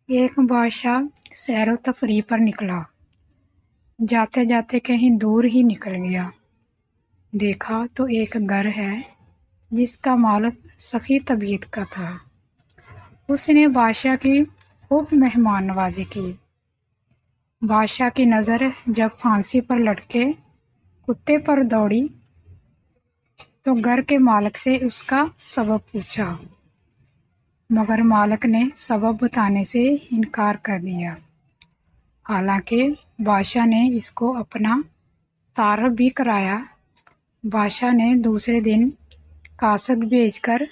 ایک بادشاہ سیر و تفریح پر نکلا، جاتے جاتے کہیں دور ہی نکل گیا۔ دیکھا تو ایک گھر ہے جس کا مالک سخی طبیعت کا تھا۔ اس نے بادشاہ کی خوب مہمان نوازی کی۔ بادشاہ کی نظر جب پھانسی پر لٹکے کتے پر دوڑی تو گھر کے مالک سے اس کا سبب پوچھا، مگر مالک نے سبب بتانے سے انکار کر دیا۔ حالانکہ بادشاہ نے اس کو اپنا تعارف بھی کرایا۔ بادشاہ نے دوسرے دن قاصد بھیج کر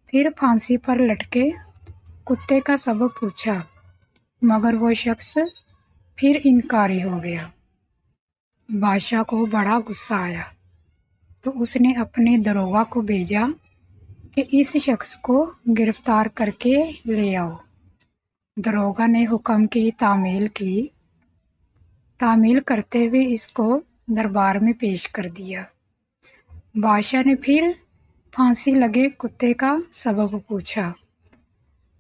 پھر پھانسی پر لٹکے کتے کا سبب پوچھا، مگر وہ شخص پھر انکاری ہو گیا۔ بادشاہ کو بڑا غصہ آیا تو اس نے اپنے داروغہ کو بھیجا کہ اس شخص کو گرفتار کر کے لے آؤ۔ داروغہ نے حکم کی تعمیل کرتے ہوئے اس کو دربار میں پیش کر دیا۔ بادشاہ نے پھر پھانسی لگے کتے کا سبب پوچھا،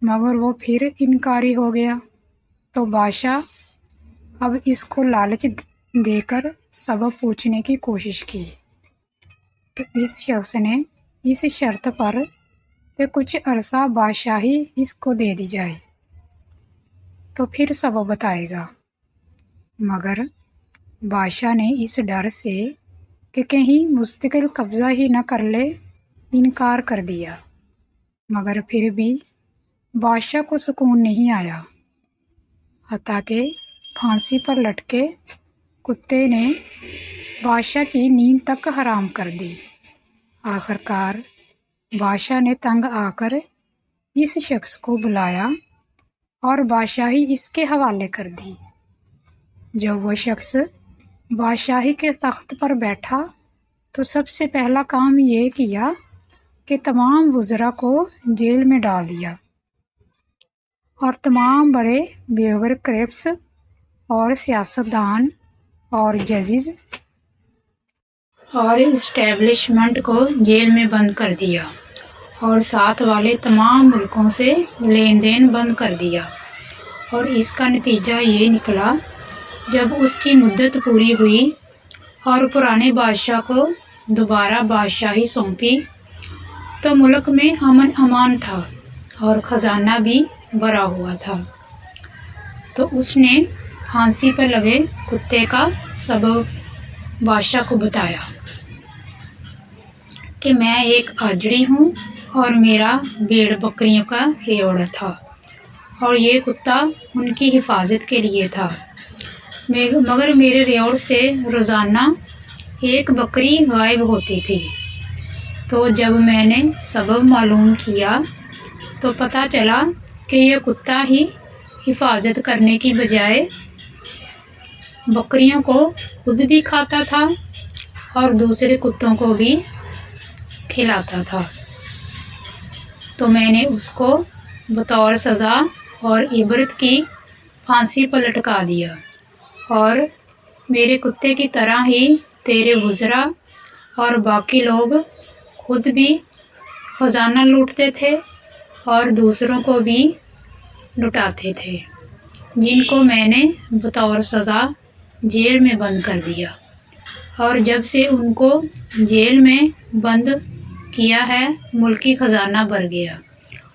مگر وہ پھر انکاری ہو گیا۔ تو بادشاہ اب اس کو لالچ دے کر سبب پوچھنے کی کوشش کی کہ اس شخص نے اس شرط پر کہ کچھ عرصہ بادشاہی اس کو دے دی جائے تو پھر سبب بتائے گا۔ مگر بادشاہ نے اس ڈر سے کہ کہیں مستقل قبضہ ہی نہ کر لے انکار کر دیا۔ مگر پھر بھی بادشاہ کو سکون نہیں آیا، حتیٰ کہ پھانسی پر لٹکے کتے نے بادشاہ کی نیند تک حرام کر دی۔ آخرکار بادشاہ نے تنگ آ کر اس شخص کو بلایا اور بادشاہی اس کے حوالے کر دی۔ جب وہ شخص بادشاہی کے تخت پر بیٹھا تو سب سے پہلا کام یہ کیا کہ تمام وزراء کو جیل میں ڈال دیا اور تمام بڑے بیوروکریٹس اور سیاستدان اور ججز اور اسٹیبلشمنٹ کو جیل میں بند کر دیا اور ساتھ والے تمام ملکوں سے لین دین بند کر دیا۔ اور اس کا نتیجہ یہ نکلا، جب اس کی مدت پوری ہوئی اور پرانے بادشاہ کو دوبارہ بادشاہی سونپی تو ملک میں امن امان تھا اور خزانہ بھی بھرا ہوا تھا۔ تو اس نے پھانسی پر لگے کتے کا سبب بادشاہ کو بتایا کہ میں ایک آجڑی ہوں اور میرا بھیڑ بکریوں کا ریوڑ تھا اور یہ کتا ان کی حفاظت کے لیے تھا، مگر میرے ریوڑ سے روزانہ ایک بکری غائب ہوتی تھی۔ تو جب میں نے سبب معلوم کیا تو پتہ چلا کہ یہ کتا ہی حفاظت کرنے کی بجائے بکریوں کو خود بھی کھاتا تھا اور دوسرے کتوں کو بھی کھلاتا تھا۔ تو میں نے اس کو بطور سزا اور عبرت کی پھانسی پر لٹکا دیا، اور میرے کتے کی طرح ہی تیرے وزراء اور باقی لوگ خود بھی خزانہ لوٹتے تھے اور دوسروں کو بھی لٹاتے تھے، جن کو میں نے بطور سزا جیل میں بند کر دیا۔ اور جب سے ان کو جیل میں بند کیا ہے، ملکی خزانہ بھر گیا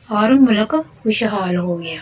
اور ملک خوشحال ہو گیا۔